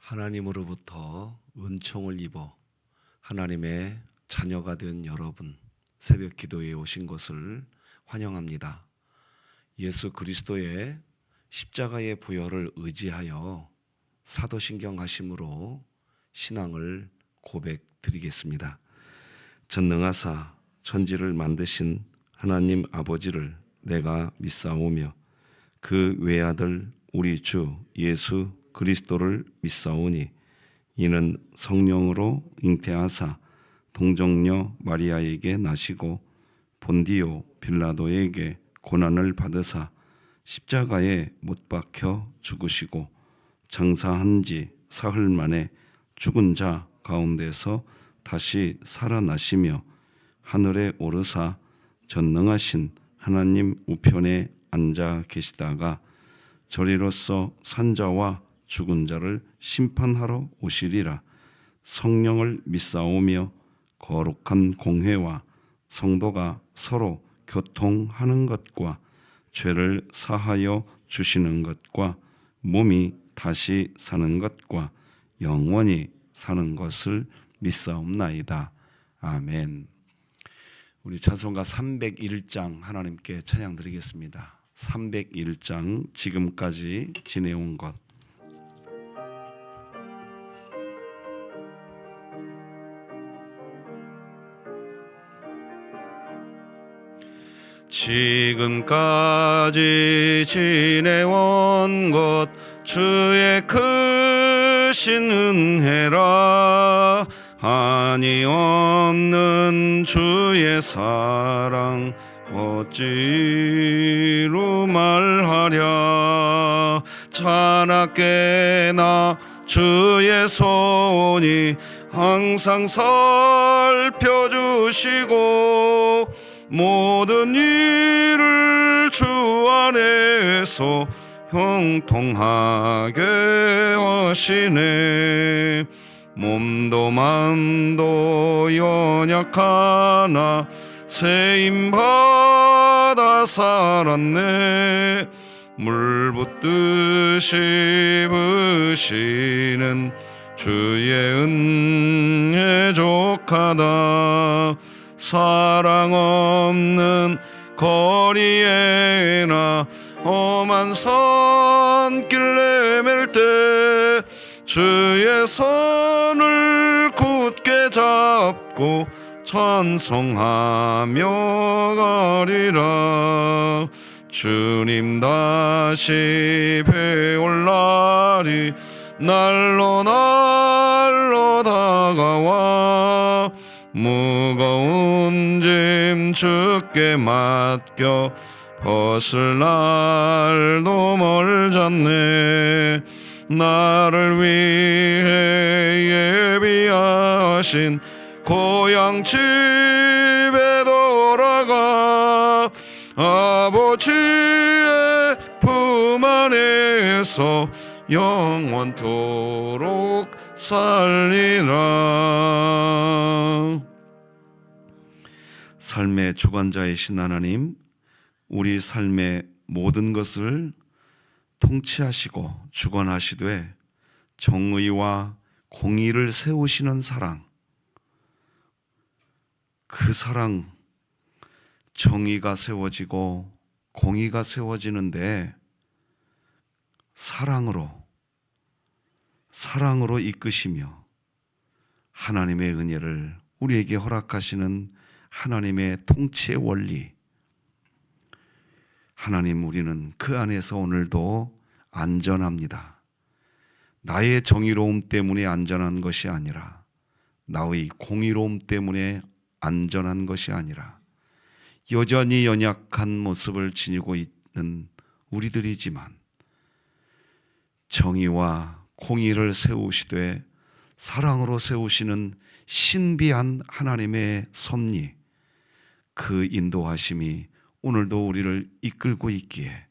하나님으로부터 은총을 입어 하나님의 자녀가 된 여러분, 새벽 기도에 오신 것을 환영합니다. 예수 그리스도의 십자가의 보혈을 의지하여 사도신경 하심으로 신앙을 고백드리겠습니다. 전능하사 천지를 만드신 하나님 아버지를 내가 믿사오며 그 외아들 우리 주 예수 그리스도를 믿사오니 이는 성령으로 잉태하사 동정녀 마리아에게 나시고 본디오 빌라도에게 고난을 받으사 십자가에 못 박혀 죽으시고 장사한 지 사흘 만에 죽은 자 가운데서 다시 살아나시며 하늘에 오르사 전능하신 하나님 우편에 앉아 계시다가 저리로서 산자와 죽은 자를 심판하러 오시리라. 성령을 믿사오며 거룩한 공회와 성도가 서로 교통하는 것과 죄를 사하여 주시는 것과 몸이 다시 사는 것과 영원히 사는 것을 믿사옵나이다. 아멘. 우리 찬송가 301장 하나님께 찬양 드리겠습니다. 301장 지금까지 지내온 것. 지금까지 지내온 것 주의 크신 은혜라. 한이 없는 주의 사랑 어찌로 말하랴. 자나깨나 주의 손이 항상 살펴주시고 모든 일을 주 안에서 형통하게 하시네. 몸도 마음도 연약하나 세임받아 살았네. 물 붓듯이 부시는 주의 은혜 족하다. 사랑 없는 거리에나 험한 산길 내밀 때 주의 손을 굳게 잡고 찬송하며 가리라. 주님 다시 배올 날이 날로 날로 다가와 무거운 짐 주께 맡겨 벗을 날도 멀잖네. 나를 위해 예비하신 고향 집에 돌아가 아버지의 품 안에서 영원토록 살리라. 삶의 주관자이신 하나님, 우리 삶의 모든 것을 통치하시고 주관하시되 정의와 공의를 세우시는 사랑, 그 사랑, 정의가 세워지고 공의가 세워지는데 사랑으로 이끄시며 하나님의 은혜를 우리에게 허락하시는 하나님의 통치의 원리, 하나님, 우리는 그 안에서 오늘도 안전합니다. 나의 정의로움 때문에 안전한 것이 아니라, 나의 공의로움 때문에 안전한 것이 아니라, 여전히 연약한 모습을 지니고 있는 우리들이지만 정의와 공의를 세우시되 사랑으로 세우시는 신비한 하나님의 섭리, 그 인도하심이 오늘도 우리를 이끌고 있기에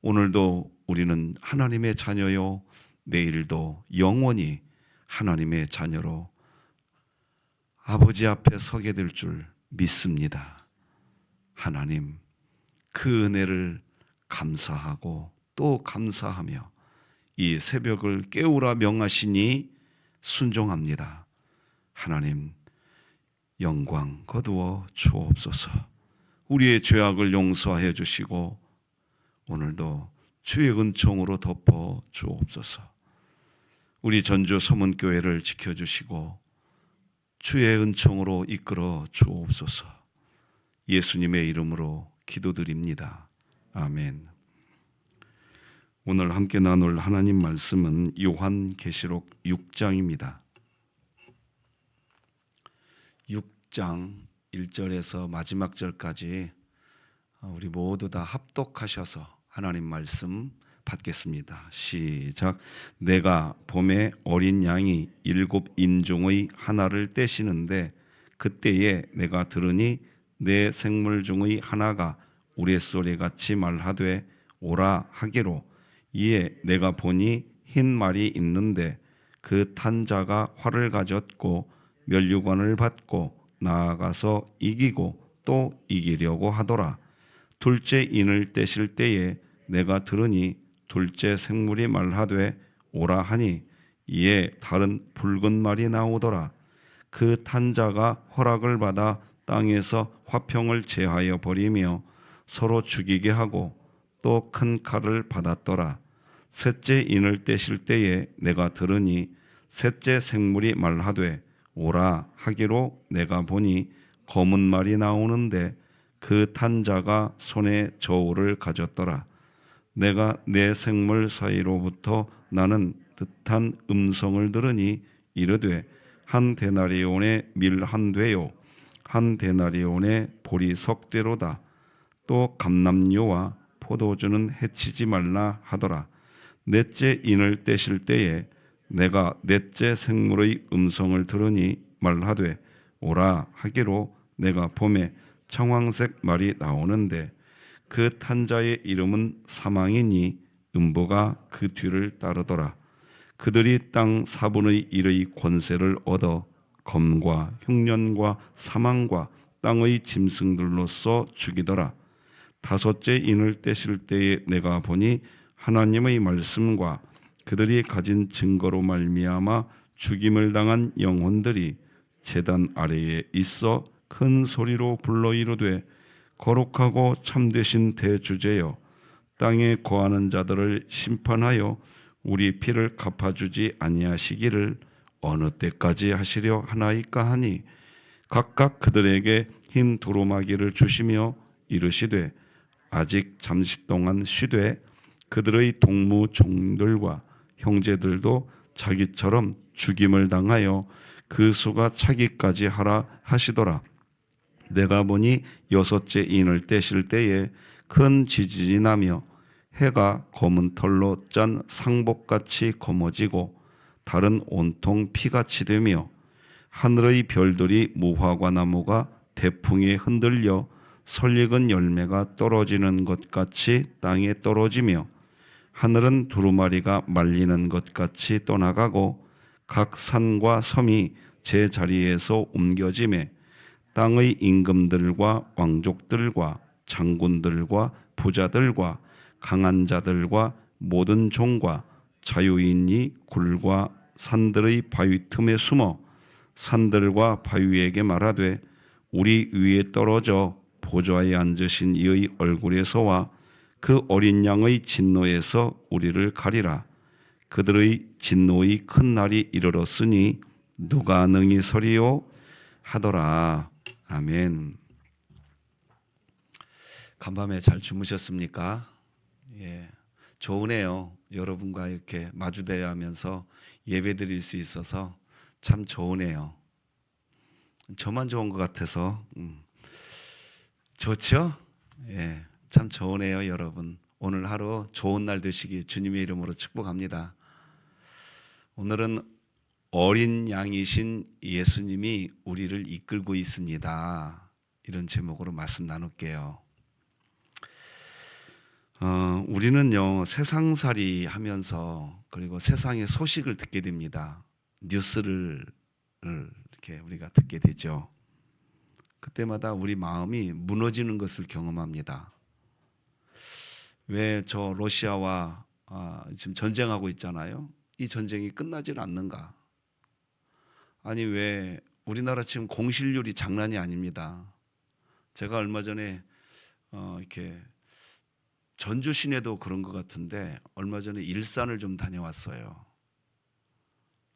오늘도 우리는 하나님의 자녀요, 내일도 영원히 하나님의 자녀로 아버지 앞에 서게 될 줄 믿습니다. 하나님, 그 은혜를 감사하고 또 감사하며 이 새벽을 깨우라 명하시니 순종합니다. 하나님, 영광 거두어 주옵소서. 우리의 죄악을 용서하여 주시고 오늘도 주의 은총으로 덮어 주옵소서. 우리 전주 서문교회를 지켜주시고 주의 은총으로 이끌어 주옵소서. 예수님의 이름으로 기도드립니다. 아멘. 오늘 함께 나눌 하나님 말씀은 요한계시록 6장입니다. 6장 1절에서 마지막 절까지 우리 모두 다 합독하셔서 하나님 말씀 받겠습니다. 시작. 내가 봄에 어린 양이 7 인중의 하나를 떼시는데 그때에 내가 들으니 내 생물 중의 하나가 우레소리같이 말하되 오라 하기로, 이에 내가 보니 흰 말이 있는데 그 탄 자가 활을 가졌고 면류관을 받고 나아가서 이기고 또 이기려고 하더라. 둘째 인을 떼실 때에 내가 들으니 둘째 생물이 말하되 오라 하니, 이에 다른 붉은 말이 나오더라. 그 탄 자가 허락을 받아 땅에서 화평을 제하여 버리며 서로 죽이게 하고 또 큰 칼을 받았더라. 셋째 인을 떼실 때에 내가 들으니 셋째 생물이 말하되 오라 하기로, 내가 보니 검은 말이 나오는데 그 탄 자가 손에 저울을 가졌더라. 내가 내 생물 사이로부터 나는 듯한 음성을 들으니 이르되, 한 데나리온의 밀 한 되요 한 데나리온의 보리 석 되로다. 또 감람류와 포도주는 해치지 말라 하더라. 넷째 인을 떼실 때에 내가 넷째 생물의 음성을 들으니 말하되 오라 하기로, 내가 봄에 청황색 말이 나오는데 그 탄자의 이름은 사망이니 음보가 그 뒤를 따르더라. 그들이 땅 4분의 1의 권세를 얻어 검과 흉년과 사망과 땅의 짐승들로서 죽이더라. 다섯째 인을 떼실 때에 내가 보니 하나님의 말씀과 그들이 가진 증거로 말미암아 죽임을 당한 영혼들이 제단 아래에 있어 큰 소리로 불러 이르되, 거룩하고 참되신 대주제여, 땅에 거하는 자들을 심판하여 우리 피를 갚아주지 아니하시기를 어느 때까지 하시려 하나이까 하니, 각각 그들에게 흰 두루마기를 주시며 이르시되, 아직 잠시 동안 쉬되 그들의 동무 종들과 형제들도 자기처럼 죽임을 당하여 그 수가 차기까지 하라 하시더라. 내가 보니 여섯째 인을 떼실 때에 큰 지진이 나며 해가 검은 털로 짠 상복같이 검어지고 달은 온통 피같이 되며 하늘의 별들이 무화과 나무가 대풍에 흔들려 설익은 열매가 떨어지는 것 같이 땅에 떨어지며 하늘은 두루마리가 말리는 것 같이 떠나가고 각 산과 섬이 제 자리에서 옮겨지매 땅의 임금들과 왕족들과 장군들과 부자들과 강한 자들과 모든 종과 자유인이 굴과 산들의 바위 틈에 숨어 산들과 바위에게 말하되, 우리 위에 떨어져 보좌에 앉으신 이의 얼굴에서와 그 어린 양의 진노에서 우리를 가리라. 그들의 진노의 큰 날이 이르렀으니 누가 능히 서리요 하더라. 아멘. 간밤에 잘 주무셨습니까? 예, 좋으네요. 여러분과 이렇게 마주대야 하면서 예배 드릴 수 있어서 참 좋으네요. 저만 좋은 것 같아서 좋죠? 예, 참 좋으네요, 여러분. 오늘 하루 좋은 날 되시기 주님의 이름으로 축복합니다. 오늘은 어린 양이신 예수님이 우리를 이끌고 있습니다. 이런 제목으로 말씀 나눌게요. 우리는요, 세상살이 하면서 그리고 세상의 소식을 듣게 됩니다. 뉴스를 이렇게 우리가 듣게 되죠. 그때마다 우리 마음이 무너지는 것을 경험합니다. 왜 저 러시아와 지금 전쟁하고 있잖아요. 이 전쟁이 끝나질 않는가? 아니 왜 우리나라 지금 공실률이 장난이 아닙니다. 제가 얼마 전에 이렇게 전주 시내도 그런 것 같은데 얼마 전에 일산을 좀 다녀왔어요.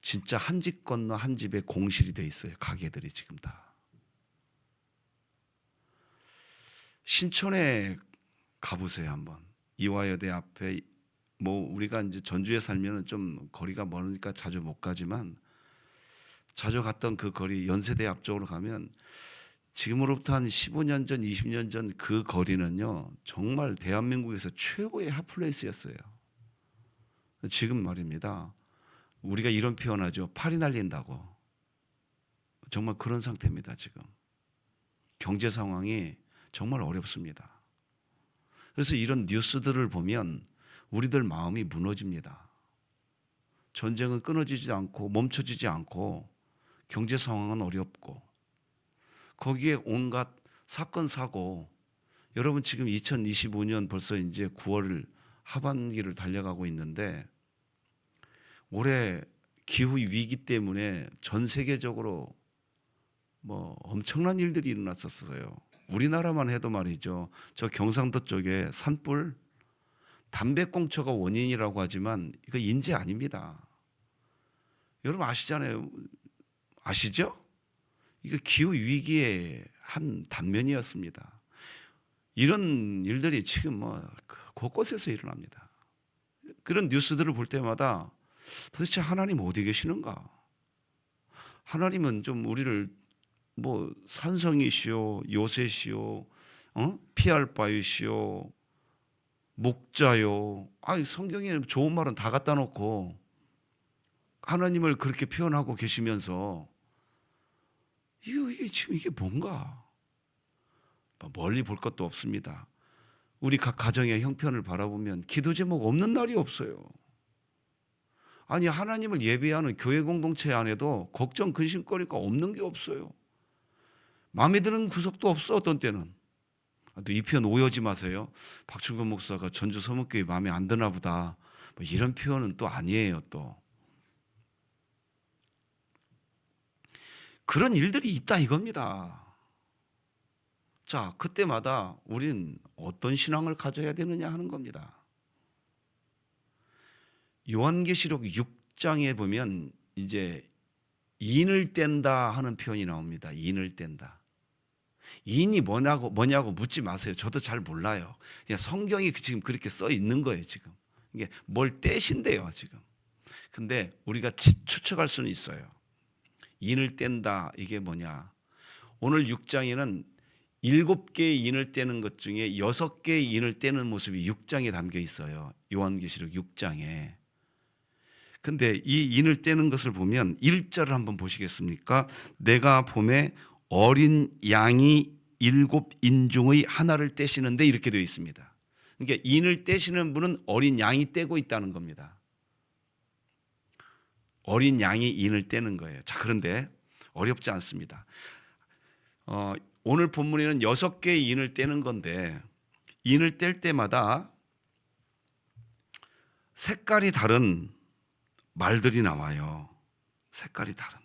진짜 한 집 건너 한 집에 공실이 돼 있어요. 가게들이 지금 다. 신촌에 가보세요 한번. 이화여대 앞에 뭐 우리가 이제 전주에 살면은 좀 거리가 멀으니까 자주 못 가지만 자주 갔던 그 거리 연세대 앞쪽으로 가면 지금으로부터 한 15년 전, 20년 전 그 거리는요 정말 대한민국에서 최고의 핫플레이스였어요. 지금 말입니다. 우리가 이런 표현하죠. 팔이 날린다고. 정말 그런 상태입니다. 지금 경제 상황이 정말 어렵습니다. 그래서 이런 뉴스들을 보면 우리들 마음이 무너집니다. 전쟁은 끊어지지 않고 멈춰지지 않고 경제 상황은 어렵고 거기에 온갖 사건 사고. 여러분 지금 2025년 벌써 이제 9월 하반기를 달려가고 있는데 올해 기후 위기 때문에 전 세계적으로 뭐 엄청난 일들이 일어났었어요. 우리나라만 해도 말이죠. 저 경상도 쪽에 산불 담배꽁초가 원인이라고 하지만 이거 인재 아닙니다. 여러분 아시잖아요. 아시죠? 이거 기후 위기의 한 단면이었습니다. 이런 일들이 지금 뭐 곳곳에서 일어납니다. 그런 뉴스들을 볼 때마다 도대체 하나님 어디 계시는가? 하나님은 좀 우리를 뭐 산성이시오, 요새시오, 피할 바이시오, 목자요. 성경에 좋은 말은 다 갖다 놓고 하나님을 그렇게 표현하고 계시면서 이게 지금 이게 뭔가? 멀리 볼 것도 없습니다. 우리 각 가정의 형편을 바라보면 기도 제목 없는 날이 없어요. 아니 하나님을 예배하는 교회 공동체 안에도 걱정 근심거리가 없는 게 없어요. 마음에 드는 구석도 없어. 어떤 때는 또 이 표현 오해하지 마세요. 박충건 목사가 전주 서문교회 마음에 안 드나 보다 뭐 이런 표현은 또 아니에요. 또 그런 일들이 있다 이겁니다. 자, 그때마다 우리는 어떤 신앙을 가져야 되느냐 하는 겁니다. 요한계시록 6장에 보면 이제 인을 뗀다 하는 표현이 나옵니다. 인을 뗀다. 인이 뭐냐고 묻지 마세요. 저도 잘 몰라요. 그냥 성경이 지금 그렇게 써 있는 거예요. 지금 이게 뭘 떼신대요. 지금. 근데 우리가 추측할 수는 있어요. 인을 뗀다 이게 뭐냐? 오늘 6장에는 7개의 인을 떼는 것 중에 6개의 인을 떼는 모습이 6장에 담겨 있어요. 요한계시록 6장에. 근데 이 인을 떼는 것을 보면 1절을 한번 보시겠습니까? 내가 봄에 어린 양이 7인 중의 하나를 떼시는데 이렇게 되어 있습니다. 그러니까 인을 떼시는 분은 어린 양이 떼고 있다는 겁니다. 어린 양이 인을 떼는 거예요. 자, 그런데 어렵지 않습니다. 오늘 본문에는 6개의 인을 떼는 건데 인을 뗄 때마다 색깔이 다른 말들이 나와요. 색깔이 다른.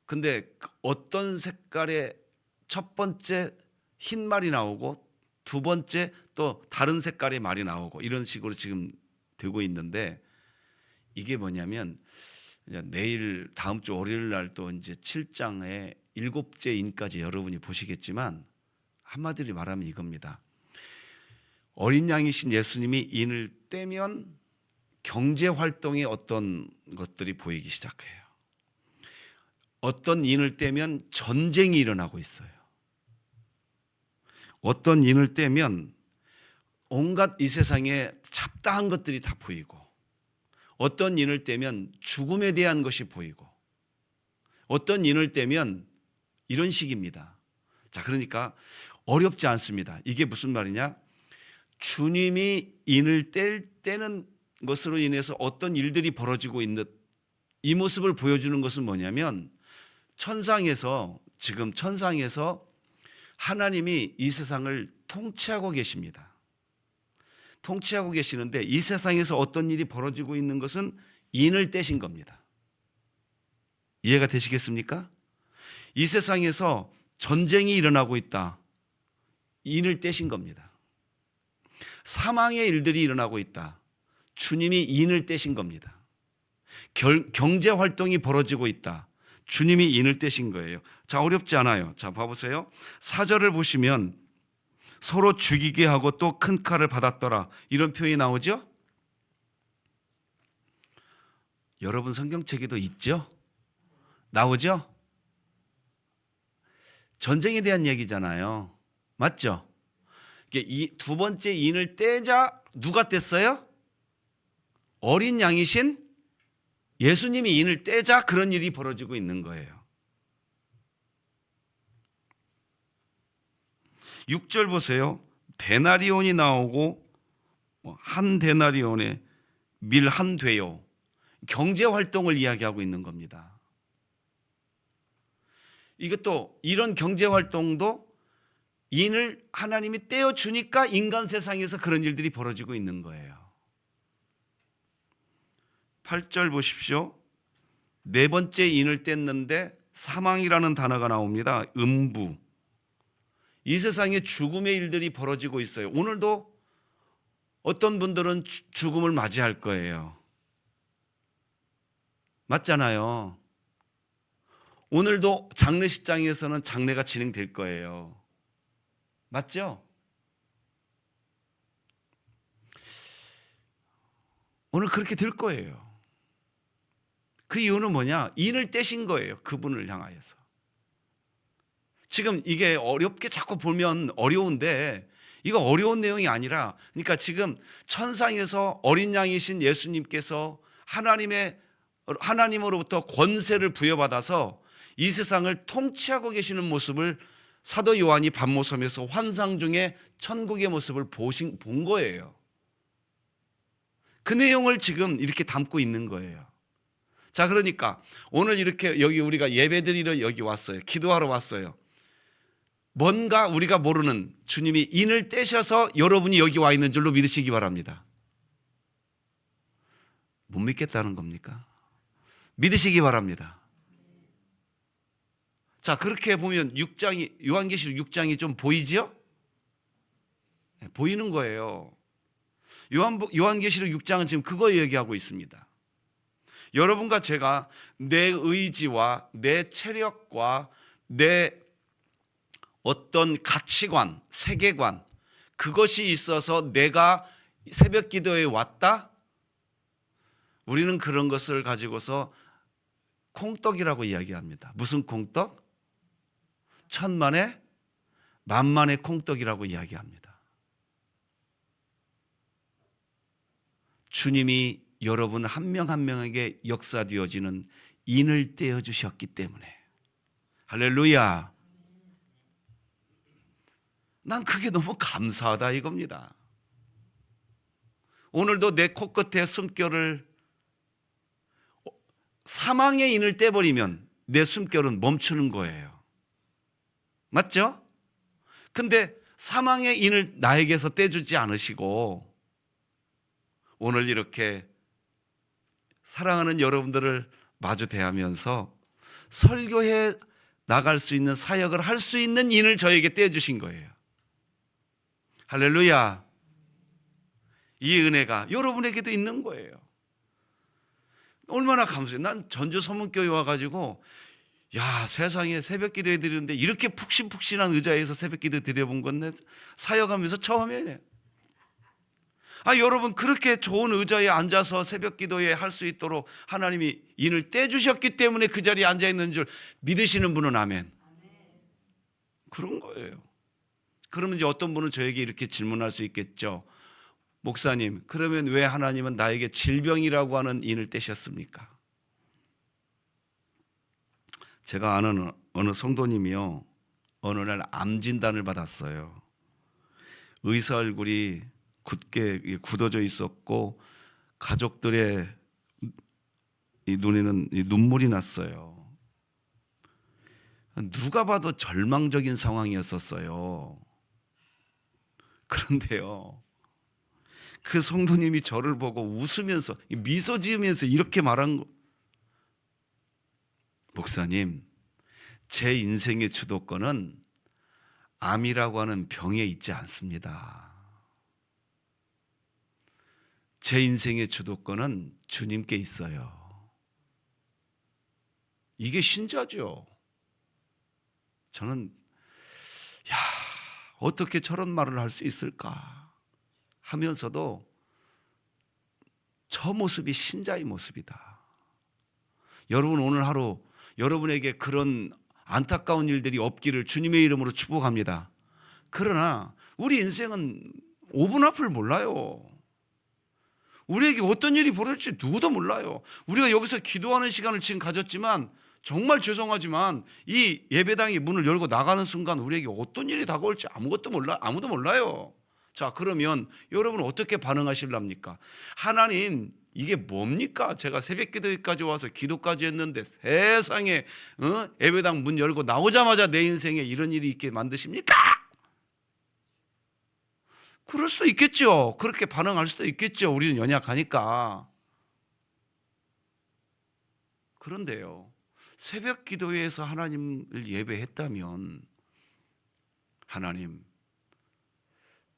근데 어떤 색깔의 첫 번째 흰 말이 나오고 두 번째 또 다른 색깔의 말이 나오고 이런 식으로 지금 되고 있는데 이게 뭐냐면 내일 다음 주 월요일 날 또 이제 7장의 7째 인까지 여러분이 보시겠지만 한마디로 말하면 이겁니다. 어린 양이신 예수님이 인을 떼면 경제 활동에 어떤 것들이 보이기 시작해요. 어떤 인을 떼면 전쟁이 일어나고 있어요. 어떤 인을 떼면 온갖 이 세상에 잡다한 것들이 다 보이고 어떤 인을 떼면 죽음에 대한 것이 보이고 어떤 인을 떼면 이런 식입니다. 자, 그러니까 어렵지 않습니다. 이게 무슨 말이냐? 주님이 인을 떼는 것으로 인해서 어떤 일들이 벌어지고 있는 이 모습을 보여주는 것은 뭐냐면 지금 천상에서 하나님이 이 세상을 통치하고 계십니다. 통치하고 계시는데 이 세상에서 어떤 일이 벌어지고 있는 것은 인을 떼신 겁니다. 이해가 되시겠습니까? 이 세상에서 전쟁이 일어나고 있다. 인을 떼신 겁니다. 사망의 일들이 일어나고 있다. 주님이 인을 떼신 겁니다. 경제 활동이 벌어지고 있다. 주님이 인을 떼신 거예요. 자, 어렵지 않아요. 자, 봐보세요. 4절을 보시면 서로 죽이게 하고 또 큰 칼을 받았더라. 이런 표현이 나오죠? 여러분 성경책에도 있죠? 나오죠? 전쟁에 대한 얘기잖아요. 맞죠? 이 두 번째 인을 떼자 누가 뗐어요? 어린 양이신 예수님이 인을 떼자 그런 일이 벌어지고 있는 거예요. 6절 보세요. 데나리온이 나오고 한 데나리온에 밀 한 되요. 경제 활동을 이야기하고 있는 겁니다. 이것도 이런 경제 활동도 인을 하나님이 떼어 주니까 인간 세상에서 그런 일들이 벌어지고 있는 거예요. 8절 보십시오. 네 번째 인을 뗐는데 사망이라는 단어가 나옵니다. 음부. 이 세상에 죽음의 일들이 벌어지고 있어요. 오늘도 어떤 분들은 죽음을 맞이할 거예요. 맞잖아요. 오늘도 장례식장에서는 장례가 진행될 거예요. 맞죠? 오늘 그렇게 될 거예요. 그 이유는 뭐냐? 인을 떼신 거예요. 그분을 향하여서. 지금 이게 어렵게 자꾸 보면 어려운데 이거 어려운 내용이 아니라 그러니까 지금 천상에서 어린 양이신 예수님께서 하나님으로부터 권세를 부여받아서 이 세상을 통치하고 계시는 모습을 사도 요한이 밤모섬에서 환상 중에 천국의 모습을 본 거예요. 그 내용을 지금 이렇게 담고 있는 거예요. 자, 그러니까 오늘 이렇게 여기 우리가 예배드리러 여기 왔어요. 기도하러 왔어요. 뭔가 우리가 모르는 주님이 인을 떼셔서 여러분이 여기 와 있는 줄로 믿으시기 바랍니다. 못 믿겠다는 겁니까? 믿으시기 바랍니다. 자, 그렇게 보면 6장이 요한계시록 6장이 좀 보이죠? 네, 보이는 거예요. 요한계시록 6장은 지금 그거 얘기하고 있습니다. 여러분과 제가 내 의지와 내 체력과 내 어떤 가치관, 세계관 그것이 있어서 내가 새벽 기도에 왔다? 우리는 그런 것을 가지고서 콩떡이라고 이야기합니다. 무슨 콩떡? 천만의 만만의 콩떡이라고 이야기합니다. 주님이 여러분 한 명 한 명에게 역사되어지는 인을 떼어주셨기 때문에 할렐루야. 난 그게 너무 감사하다 이겁니다. 오늘도 내 코끝에 숨결을 사망의 인을 떼버리면 내 숨결은 멈추는 거예요. 맞죠? 근데 사망의 인을 나에게서 떼주지 않으시고 오늘 이렇게 사랑하는 여러분들을 마주 대하면서 설교해 나갈 수 있는 사역을 할 수 있는 인을 저에게 떼주신 거예요. 할렐루야. 이 은혜가 여러분에게도 있는 거예요. 얼마나 감사해요. 난 전주 서문교회 와가지고 야, 세상에 새벽 기도해 드리는데 이렇게 푹신푹신한 의자에서 새벽 기도 드려본 건 사역하면서 처음이에요. 여러분 그렇게 좋은 의자에 앉아서 새벽 기도에 할 수 있도록 하나님이 인을 떼주셨기 때문에 그 자리에 앉아 있는 줄 믿으시는 분은 아멘. 그런 거예요. 그러면 이제 어떤 분은 저에게 이렇게 질문할 수 있겠죠. 목사님, 그러면 왜 하나님은 나에게 질병이라고 하는 인을 떼셨습니까? 제가 아는 어느 성도님이요, 어느 날 암 진단을 받았어요. 의사 얼굴이 굳게 굳어져 있었고 가족들의 이 눈에는 눈물이 났어요. 누가 봐도 절망적인 상황이었었어요. 그런데요, 그 성도님이 저를 보고 웃으면서 미소 지으면서 이렇게 말한 거, 목사님, 제 인생의 주도권은 암이라고 하는 병에 있지 않습니다. 제 인생의 주도권은 주님께 있어요. 이게 신자죠. 저는 어떻게 저런 말을 할 수 있을까 하면서도 저 모습이 신자의 모습이다. 여러분, 오늘 하루 여러분에게 그런 안타까운 일들이 없기를 주님의 이름으로 축복합니다. 그러나 우리 인생은 5분 앞을 몰라요. 우리에게 어떤 일이 벌어질지 누구도 몰라요. 우리가 여기서 기도하는 시간을 지금 가졌지만 정말 죄송하지만 이 예배당이 문을 열고 나가는 순간 우리에게 어떤 일이 다가올지 아무도 몰라요. 자, 그러면 여러분 어떻게 반응하실랍니까? 하나님, 이게 뭡니까? 제가 새벽 기도까지 와서 기도까지 했는데 세상에 예배당 문 열고 나오자마자 내 인생에 이런 일이 있게 만드십니까? 그럴 수도 있겠죠. 그렇게 반응할 수도 있겠죠. 우리는 연약하니까. 그런데요, 새벽 기도회에서 하나님을 예배했다면, 하나님,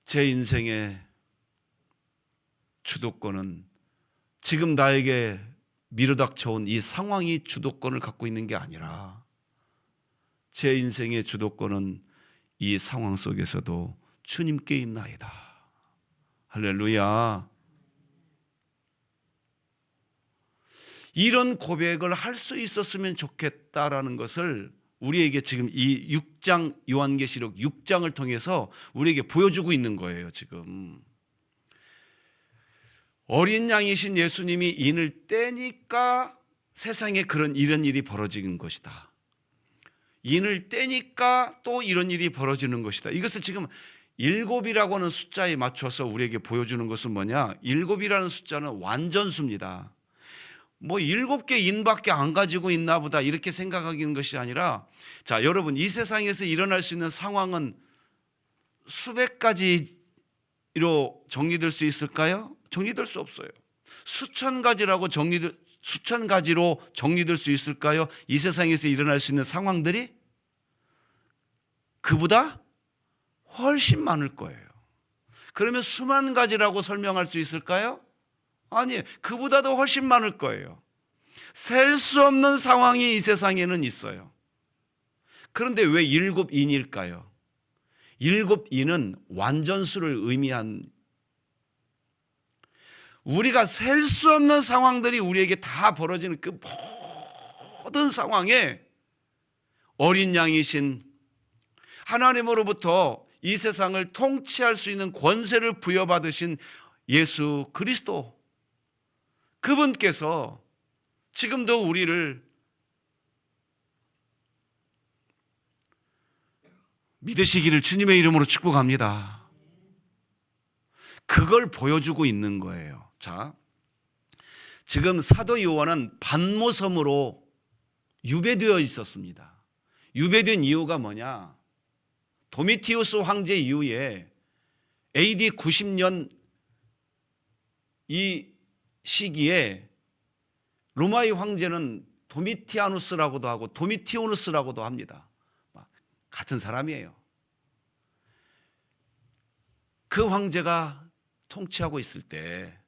제 인생의 주도권은 지금 나에게 밀어닥쳐온 이 상황이 주도권을 갖고 있는 게 아니라 제 인생의 주도권은 이 상황 속에서도 주님께 있나이다. 할렐루야. 이런 고백을 할 수 있었으면 좋겠다라는 것을 우리에게 지금 이 6장, 요한계시록 6장을 통해서 우리에게 보여주고 있는 거예요. 지금 어린 양이신 예수님이 인을 떼니까 세상에 이런 일이 벌어지는 것이다. 인을 떼니까 또 이런 일이 벌어지는 것이다. 이것을 지금 7이라고 하는 숫자에 맞춰서 우리에게 보여주는 것은 뭐냐? 7이라는 숫자는 완전수입니다. 뭐 7개 인밖에 안 가지고 있나 보다 이렇게 생각하기는 것이 아니라, 자, 여러분, 이 세상에서 일어날 수 있는 상황은 수백 가지로 정리될 수 있을까요? 정리될 수 없어요. 수천 가지로 정리될 수 있을까요? 이 세상에서 일어날 수 있는 상황들이 그보다 훨씬 많을 거예요. 그러면 수만 가지라고 설명할 수 있을까요? 아니, 그보다도 훨씬 많을 거예요. 셀 수 없는 상황이 이 세상에는 있어요. 그런데 왜 7인일까요? 7인은 완전수를 의미한, 우리가 셀 수 없는 상황들이 우리에게 다 벌어지는 그 모든 상황에 어린 양이신 하나님으로부터 이 세상을 통치할 수 있는 권세를 부여받으신 예수 그리스도, 그분께서 지금도 우리를 믿으시기를 주님의 이름으로 축복합니다. 그걸 보여주고 있는 거예요. 자, 지금 사도 요한은 반모섬으로 유배되어 있었습니다. 유배된 이유가 뭐냐? 도미티우스 황제 이후에 AD 90년 이 시기에 로마의 황제는 도미티아누스라고도 하고 도미티오누스라고도 합니다. 같은 사람이에요. 그 황제가 통치하고 있을 때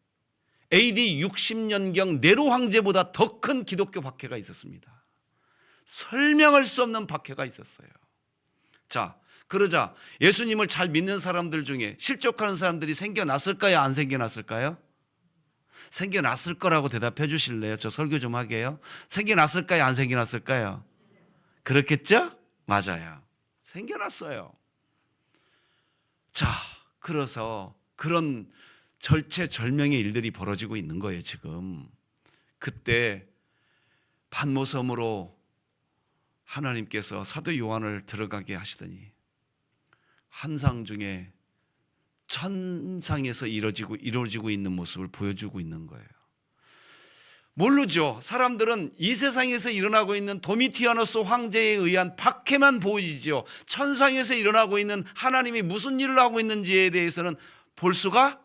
AD 60년경 네로 황제보다 더 큰 기독교 박해가 있었습니다. 설명할 수 없는 박해가 있었어요. 자, 그러자 예수님을 잘 믿는 사람들 중에 실족하는 사람들이 생겨났을까요? 안 생겨났을까요? 생겨났을 거라고 대답해 주실래요? 저 설교 좀 하게요. 생겨났을까요? 안 생겨났을까요? 그렇겠죠? 맞아요. 생겨났어요. 자, 그래서 그런 절체절명의 일들이 벌어지고 있는 거예요, 지금. 그때 반모섬으로 하나님께서 사도 요한을 들어가게 하시더니 환상 중에 천상에서 이루어지고 있는 모습을 보여주고 있는 거예요. 모르죠. 사람들은 이 세상에서 일어나고 있는 도미티아누스 황제에 의한 박해만 보이죠. 천상에서 일어나고 있는 하나님이 무슨 일을 하고 있는지에 대해서는 볼 수가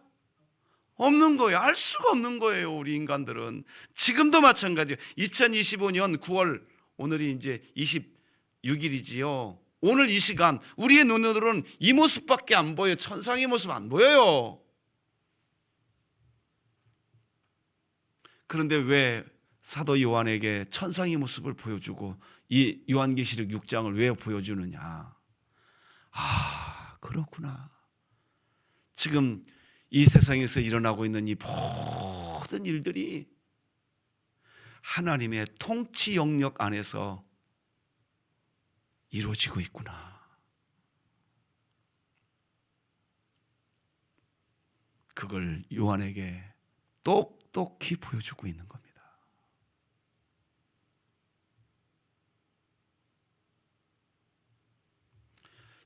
없는 거예요. 알 수가 없는 거예요. 우리 인간들은. 지금도 마찬가지예요. 2025년 9월, 오늘이 이제 26일이지요. 오늘 이 시간 우리의 눈으로는 이 모습밖에 안 보여요. 천상의 모습 안 보여요. 그런데 왜 사도 요한에게 천상의 모습을 보여주고 이 요한계시록 6장을 왜 보여주느냐? 아, 그렇구나. 지금 이 세상에서 일어나고 있는 이 모든 일들이 하나님의 통치 영역 안에서 이루어지고 있구나. 그걸 요한에게 똑똑히 보여주고 있는 겁니다.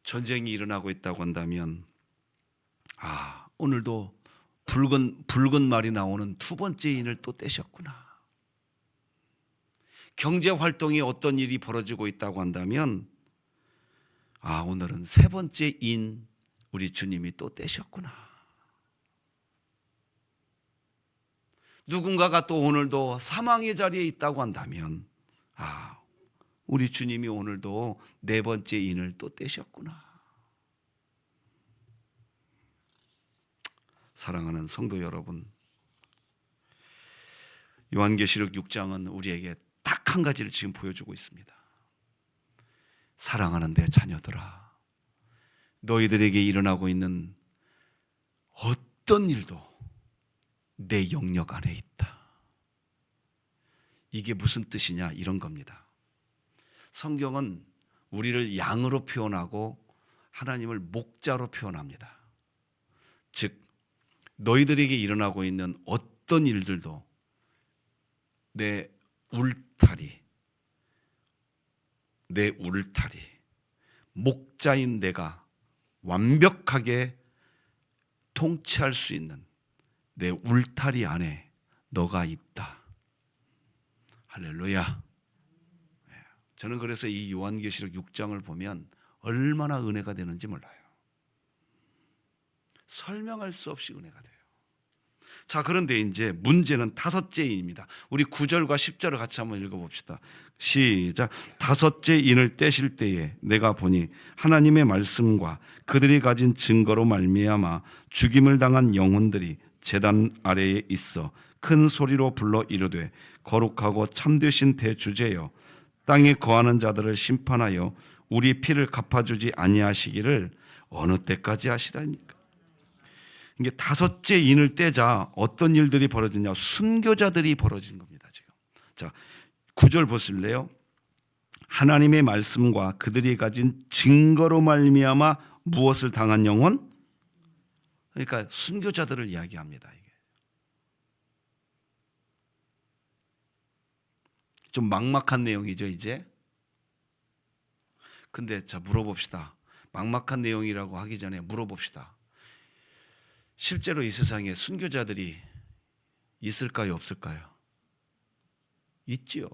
전쟁이 일어나고 있다고 한다면 오늘도 붉은 말이 나오는 두 번째 인을 또 떼셨구나. 경제 활동이 어떤 일이 벌어지고 있다고 한다면 오늘은 세 번째 인 우리 주님이 또 떼셨구나. 누군가가 또 오늘도 사망의 자리에 있다고 한다면 우리 주님이 오늘도 네 번째 인을 또 떼셨구나. 사랑하는 성도 여러분, 요한계시록 6장은 우리에게 딱 한 가지를 지금 보여주고 있습니다. 사랑하는 내 자녀들아, 너희들에게 일어나고 있는 어떤 일도 내 영역 안에 있다. 이게 무슨 뜻이냐? 이런 겁니다. 성경은 우리를 양으로 표현하고 하나님을 목자로 표현합니다. 즉 너희들에게 일어나고 있는 어떤 일들도 내 울타리, 목자인 내가 완벽하게 통치할 수 있는 내 울타리 안에 너가 있다. 할렐루야. 저는 그래서 이 요한계시록 6장을 보면 얼마나 은혜가 되는지 몰라요. 설명할 수 없이 은혜가 돼요. 자, 그런데 이제 문제는 다섯째 인입니다. 우리 9절과 10절을 같이 한번 읽어봅시다. 시작. 다섯째 인을 떼실 때에 내가 보니 하나님의 말씀과 그들이 가진 증거로 말미암아 죽임을 당한 영혼들이 제단 아래에 있어 큰 소리로 불러 이르되 거룩하고 참되신 대주제여 땅에 거하는 자들을 심판하여 우리 피를 갚아주지 아니하시기를 어느 때까지 하시라니까. 이게 다섯째 인을 떼자 어떤 일들이 벌어지냐? 순교자들이 벌어진 겁니다. 지금. 자, 9절 보실래요? 하나님의 말씀과 그들이 가진 증거로 말미암아 무엇을 당한 영혼? 그러니까 순교자들을 이야기합니다. 이게 좀 막막한 내용이죠, 이제. 근데 자, 물어봅시다. 막막한 내용이라고 하기 전에 물어봅시다. 실제로 이 세상에 순교자들이 있을까요, 없을까요? 있지요.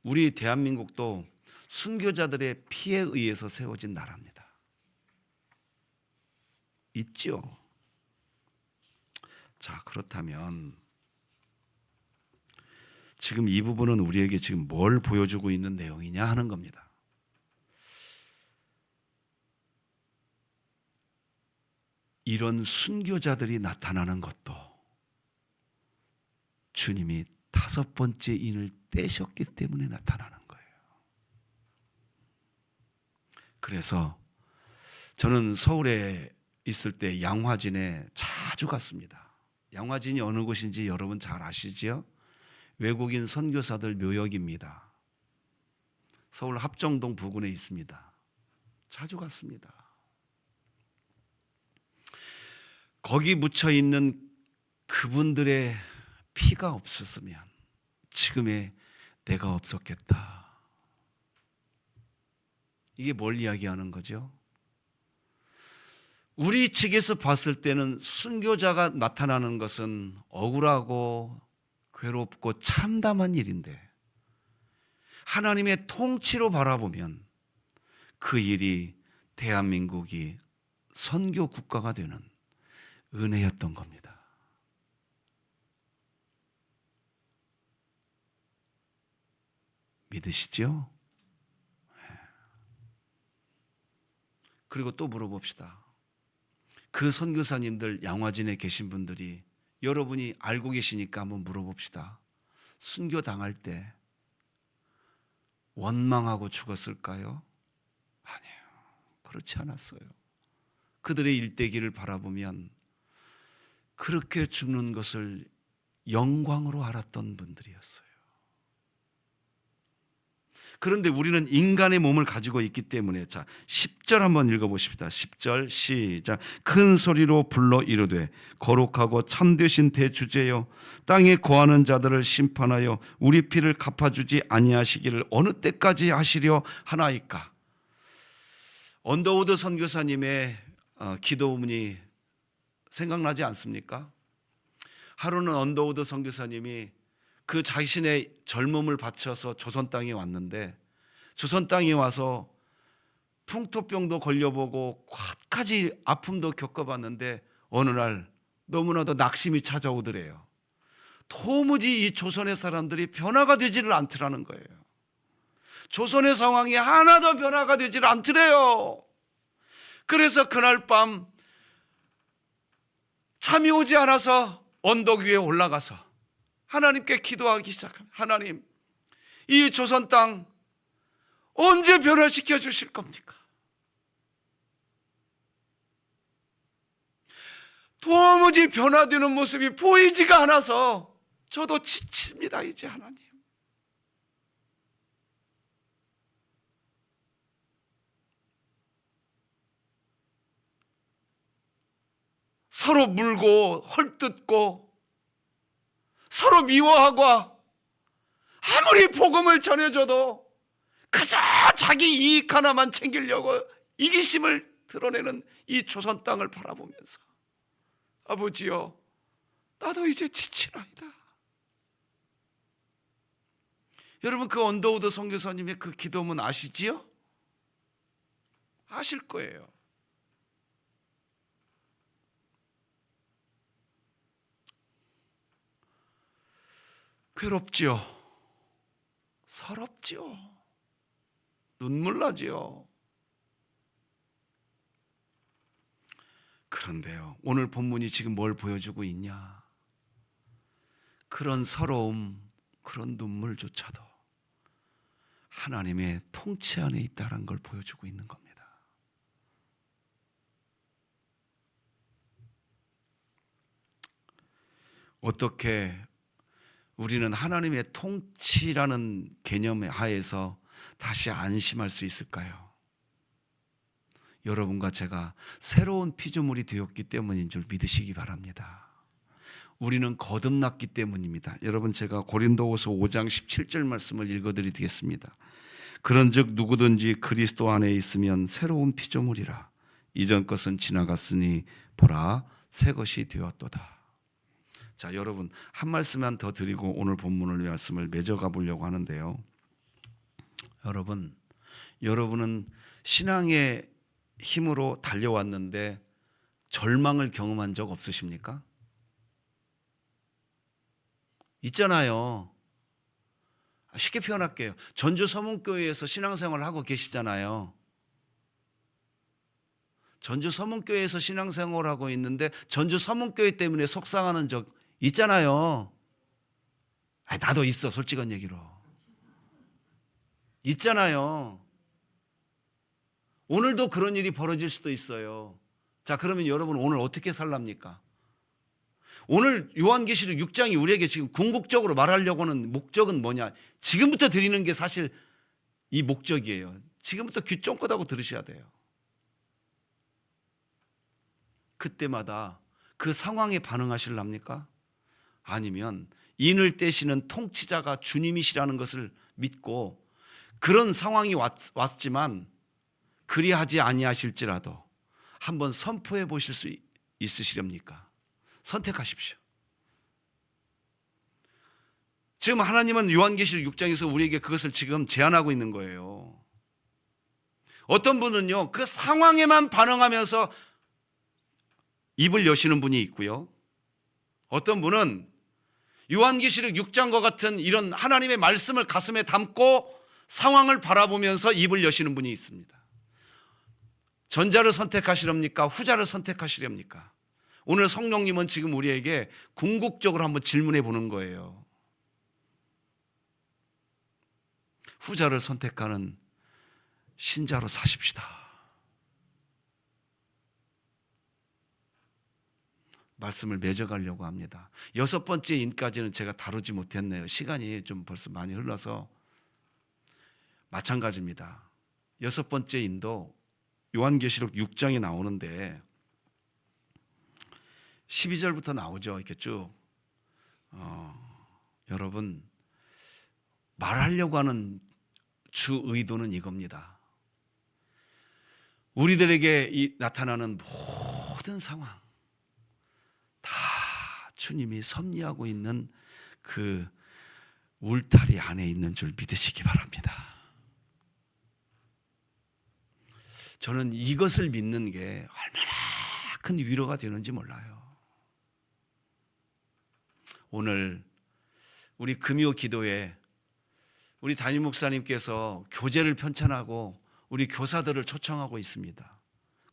우리 대한민국도 순교자들의 피에 의해서 세워진 나라입니다. 있지요. 자, 그렇다면 지금 이 부분은 우리에게 지금 뭘 보여주고 있는 내용이냐 하는 겁니다. 이런 순교자들이 나타나는 것도 주님이 다섯 번째 인을 떼셨기 때문에 나타나는 거예요. 그래서 저는 서울에 있을 때 양화진에 자주 갔습니다. 양화진이 어느 곳인지 여러분 잘 아시지요? 외국인 선교사들 묘역입니다. 서울 합정동 부근에 있습니다. 자주 갔습니다. 거기 묻혀 있는 그분들의 피가 없었으면 지금의 내가 없었겠다. 이게 뭘 이야기하는 거죠? 우리 측에서 봤을 때는 순교자가 나타나는 것은 억울하고 괴롭고 참담한 일인데 하나님의 통치로 바라보면 그 일이 대한민국이 선교 국가가 되는 은혜였던 겁니다. 믿으시죠? 그리고 또 물어봅시다. 그 선교사님들 양화진에 계신 분들이 여러분이 알고 계시니까 한번 물어봅시다. 순교 당할 때 원망하고 죽었을까요? 아니에요. 그렇지 않았어요. 그들의 일대기를 바라보면 그렇게 죽는 것을 영광으로 알았던 분들이었어요. 그런데 우리는 인간의 몸을 가지고 있기 때문에, 자 10절 한번 읽어보십시다. 10절 시작. 큰 소리로 불러 이르되 거룩하고 참되신 대주제여, 땅에 거하는 자들을 심판하여 우리 피를 갚아주지 아니하시기를 어느 때까지 하시려 하나이까. 언더우드 선교사님의 기도문이 생각나지 않습니까? 하루는 언더우드 선교사님이 그 자신의 젊음을 바쳐서 조선 땅에 왔는데, 조선 땅에 와서 풍토병도 걸려보고 갖가지 아픔도 겪어봤는데 어느 날 너무나도 낙심이 찾아오더래요. 도무지 이 조선의 사람들이 변화가 되지를 않더라는 거예요. 조선의 상황이 하나도 변화가 되지를 않더래요. 그래서 그날 밤 잠이 오지 않아서 언덕 위에 올라가서 하나님께 기도하기 시작합니다. 하나님, 이 조선 땅 언제 변화시켜 주실 겁니까? 도무지 변화되는 모습이 보이지가 않아서 저도 지칩니다. 이제 하나님, 서로 물고 헐뜯고 서로 미워하고 아무리 복음을 전해줘도 그저 자기 이익 하나만 챙기려고 이기심을 드러내는 이 조선 땅을 바라보면서 아버지여, 나도 이제 지치나이다. 여러분, 그 언더우드 선교사님의 그 기도문 아시지요? 아실 거예요. 괴롭지요. 서럽지요. 눈물 나지요. 그런데요, 오늘 본문이 지금 뭘 보여주고 있냐? 그런 서러움, 그런 눈물조차도 하나님의 통치 안에 있다는 걸 보여주고 있는 겁니다. 어떻게 우리는 하나님의 통치라는 개념의 하에서 다시 안심할 수 있을까요? 여러분과 제가 새로운 피조물이 되었기 때문인 줄 믿으시기 바랍니다. 우리는 거듭났기 때문입니다. 여러분, 제가 고린도후서 5장 17절 말씀을 읽어드리겠습니다. 그런즉 누구든지 그리스도 안에 있으면 새로운 피조물이라. 이전 것은 지나갔으니 보라, 새 것이 되었도다. 자, 여러분, 한 말씀만 더 드리고 오늘 본문을 말씀을 맺어가 보려고 하는데요. 여러분은 신앙의 힘으로 달려왔는데 절망을 경험한 적 없으십니까? 있잖아요. 쉽게 표현할게요. 전주 서문교회에서 신앙생활을 하고 계시잖아요. 전주 서문교회에서 신앙생활을 하고 있는데 전주 서문교회 때문에 속상하는 적 있잖아요. 나도 있어, 솔직한 얘기로. 있잖아요. 오늘도 그런 일이 벌어질 수도 있어요. 자, 그러면 여러분 오늘 어떻게 살랍니까? 오늘 요한계시록 6장이 우리에게 지금 궁극적으로 말하려고 하는 목적은 뭐냐? 지금부터 드리는 게 사실 이 목적이에요. 지금부터 귀 쫑긋하고 들으셔야 돼요. 그때마다 그 상황에 반응하실랍니까? 아니면 인을 떼시는 통치자가 주님이시라는 것을 믿고 그런 상황이 왔지만 그리하지 아니하실지라도 한번 선포해 보실 수 있으시렵니까? 선택하십시오. 지금 하나님은 요한계시록 6장에서 우리에게 그것을 지금 제안하고 있는 거예요. 어떤 분은요, 그 상황에만 반응하면서 입을 여시는 분이 있고요. 어떤 분은 요한계시록 6장과 같은 이런 하나님의 말씀을 가슴에 담고 상황을 바라보면서 입을 여시는 분이 있습니다. 전자를 선택하시렵니까? 후자를 선택하시렵니까? 오늘 성령님은 지금 우리에게 궁극적으로 한번 질문해 보는 거예요. 후자를 선택하는 신자로 사십시다. 말씀을 맺어가려고 합니다. 6번째 인까지는 제가 다루지 못했네요. 시간이 좀 벌써 많이 흘러서. 마찬가지입니다. 6번째 인도 요한계시록 6장에 나오는데 12절부터 나오죠. 이렇게 쭉. 여러분, 말하려고 하는 주 의도는 이겁니다. 우리들에게 나타나는 모든 상황 다 주님이 섭리하고 있는 그 울타리 안에 있는 줄 믿으시기 바랍니다. 저는 이것을 믿는 게 얼마나 큰 위로가 되는지 몰라요. 오늘 우리 금요 기도에 우리 담임 목사님께서 교제를 편찬하고 우리 교사들을 초청하고 있습니다.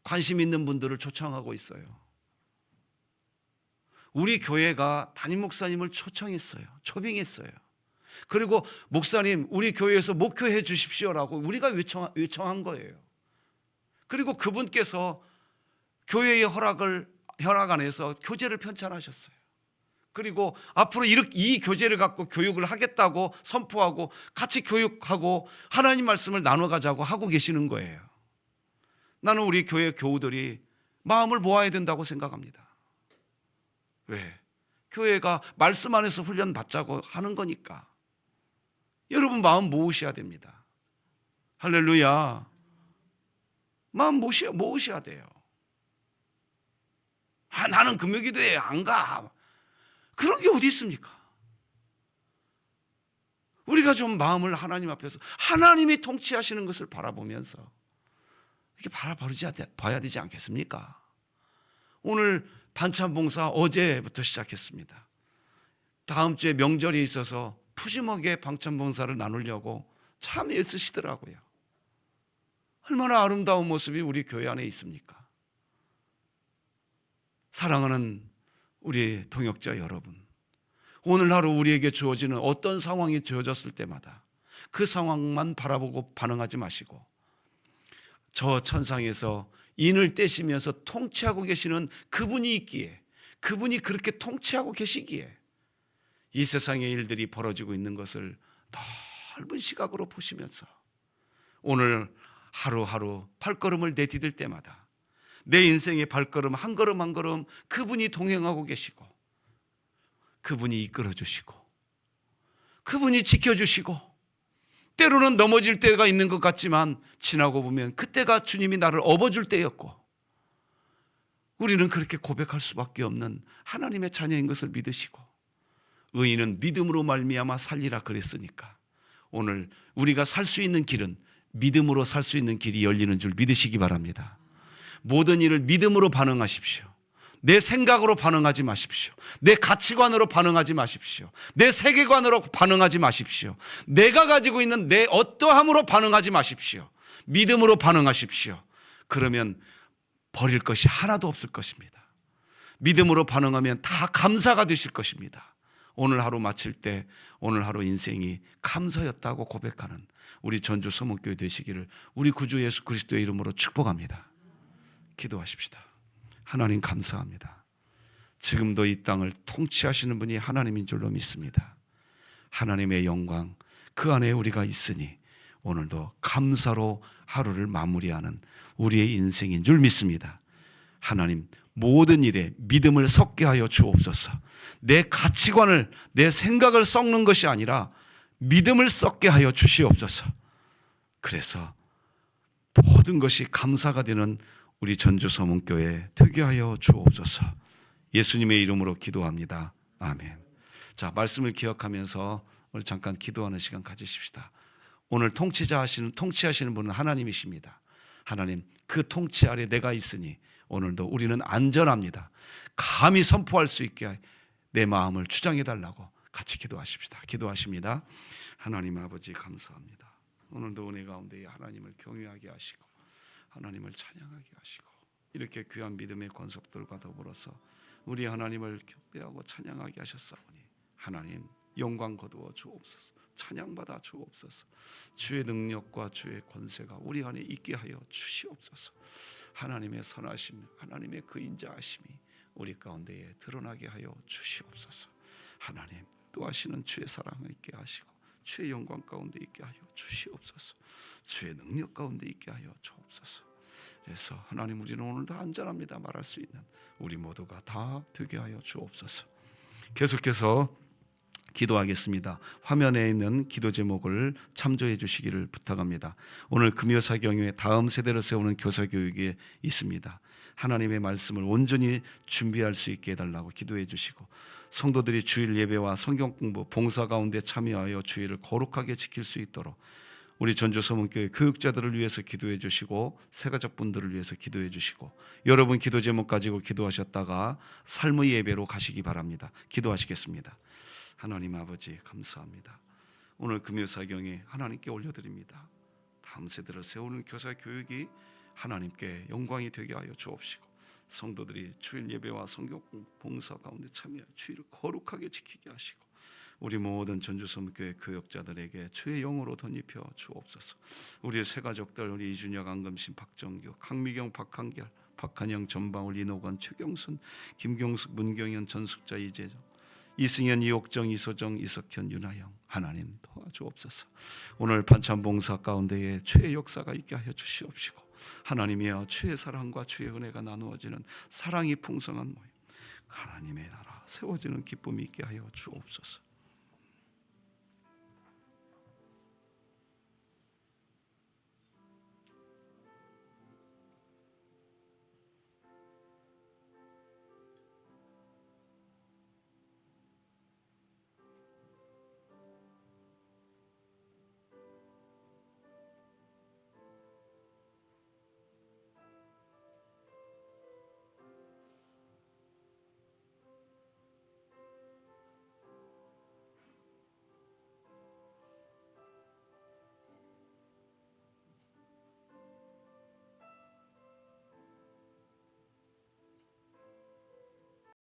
관심 있는 분들을 초청하고 있어요. 우리 교회가 담임 목사님을 초청했어요. 초빙했어요. 그리고 목사님, 우리 교회에서 목회해 주십시오라고 우리가 요청한 거예요. 그리고 그분께서 교회의 허락 안에서 교제를 편찬하셨어요. 그리고 앞으로 이 교제를 갖고 교육을 하겠다고 선포하고 같이 교육하고 하나님 말씀을 나눠가자고 하고 계시는 거예요. 나는 우리 교회 교우들이 마음을 모아야 된다고 생각합니다. 왜? 교회가 말씀 안에서 훈련 받자고 하는 거니까. 여러분 마음 모으셔야 됩니다. 할렐루야. 마음 모으셔야 돼요. 나는 금요기도에 안 가. 그런 게 어디 있습니까? 우리가 좀 마음을 하나님 앞에서 하나님이 통치하시는 것을 바라보면서 이렇게 봐야 되지 않겠습니까? 오늘 반찬봉사 어제부터 시작했습니다. 다음 주에 명절이 있어서 푸짐하게 반찬봉사를 나누려고 참 애쓰시더라고요. 얼마나 아름다운 모습이 우리 교회 안에 있습니까? 사랑하는 우리 동역자 여러분, 오늘 하루 우리에게 주어지는 어떤 상황이 주어졌을 때마다 그 상황만 바라보고 반응하지 마시고 저 천상에서 인을 떼시면서 통치하고 계시는 그분이 있기에, 그분이 그렇게 통치하고 계시기에 이 세상의 일들이 벌어지고 있는 것을 넓은 시각으로 보시면서 오늘 하루하루 발걸음을 내디딜 때마다 내 인생의 발걸음 한 걸음 한 걸음 그분이 동행하고 계시고 그분이 이끌어 주시고 그분이 지켜주시고 때로는 넘어질 때가 있는 것 같지만 지나고 보면 그때가 주님이 나를 업어줄 때였고 우리는 그렇게 고백할 수밖에 없는 하나님의 자녀인 것을 믿으시고 의인은 믿음으로 말미암아 살리라 그랬으니까 오늘 우리가 살 수 있는 길은 믿음으로 살 수 있는 길이 열리는 줄 믿으시기 바랍니다. 모든 일을 믿음으로 반응하십시오. 내 생각으로 반응하지 마십시오. 내 가치관으로 반응하지 마십시오. 내 세계관으로 반응하지 마십시오. 내가 가지고 있는 내 어떠함으로 반응하지 마십시오. 믿음으로 반응하십시오. 그러면 버릴 것이 하나도 없을 것입니다. 믿음으로 반응하면 다 감사가 되실 것입니다. 오늘 하루 마칠 때 오늘 하루 인생이 감사였다고 고백하는 우리 전주 서문교회 되시기를 우리 구주 예수 그리스도의 이름으로 축복합니다. 기도하십시다. 하나님 감사합니다. 지금도 이 땅을 통치하시는 분이 하나님인 줄로 믿습니다. 하나님의 영광 그 안에 우리가 있으니 오늘도 감사로 하루를 마무리하는 우리의 인생인 줄 믿습니다. 하나님 모든 일에 믿음을 섞게 하여 주옵소서. 내 가치관을 내 생각을 섞는 것이 아니라 믿음을 섞게 하여 주시옵소서. 그래서 모든 것이 감사가 되는 우리 전주서문교회 되게 하여 주옵소서. 예수님의 이름으로 기도합니다. 아멘. 자, 말씀을 기억하면서 우리 잠깐 기도하는 시간 가지십시다. 오늘 통치하시는 분은 하나님이십니다. 하나님, 그 통치 아래 내가 있으니 오늘도 우리는 안전합니다. 감히 선포할 수 있게 내 마음을 주장해 달라고 같이 기도하십시다. 기도하십니다. 하나님 아버지 감사합니다. 오늘도 은혜 가운데 하나님을 경외하게 하시고 하나님을 찬양하게 하시고 이렇게 귀한 믿음의 권속들과 더불어서 우리 하나님을 경배하고 찬양하게 하셨사오니 하나님 영광 거두어 주옵소서. 찬양받아 주옵소서. 주의 능력과 주의 권세가 우리 안에 있게 하여 주시옵소서. 하나님의 선하심, 하나님의 그 인자하심이 우리 가운데에 드러나게 하여 주시옵소서. 하나님 또 하시는 주의 사랑을 있게 하시고 주의 영광 가운데 있게 하여 주시옵소서. 주의 능력 가운데 있게 하여 주옵소서. 그래서 하나님 우리는 오늘도 안전합니다 말할 수 있는 우리 모두가 다 되게 하여 주옵소서. 계속해서 기도하겠습니다. 화면에 있는 기도 제목을 참조해 주시기를 부탁합니다. 오늘 금요사경회 다음 세대를 세우는 교사교육에 있습니다. 하나님의 말씀을 온전히 준비할 수 있게 해달라고 기도해 주시고 성도들이 주일 예배와 성경 공부, 봉사 가운데 참여하여 주일을 거룩하게 지킬 수 있도록 우리 전주서문교회 교육자들을 위해서 기도해 주시고 새가족분들을 위해서 기도해 주시고 여러분 기도 제목 가지고 기도하셨다가 삶의 예배로 가시기 바랍니다. 기도하시겠습니다. 하나님 아버지 감사합니다. 오늘 금요사경에 하나님께 올려드립니다. 다음 세대를 세우는 교사 교육이 하나님께 영광이 되게 하여 주옵시고 성도들이 주일 예배와 성경 봉사 가운데 참여하여 주일을 거룩하게 지키게 하시고 우리 모든 전주서문교회 교역자들에게 주의 영으로 덧입혀 주옵소서. 우리의 새 가족들 우리 이준혁, 안금신, 박정규, 강미경, 박한결, 박한영, 전방울, 이노건, 최경순, 김경숙, 문경현, 전숙자, 이재정, 이승현, 이옥정, 이소정, 이석현, 윤하영 하나님 도와주옵소서. 오늘 반찬봉사 가운데에 주의 역사가 있게 하여 주시옵시고 하나님이여 주의 사랑과 주의 은혜가 나누어지는 사랑이 풍성한 모임 하나님의 나라 세워지는 기쁨이 있게 하여 주옵소서.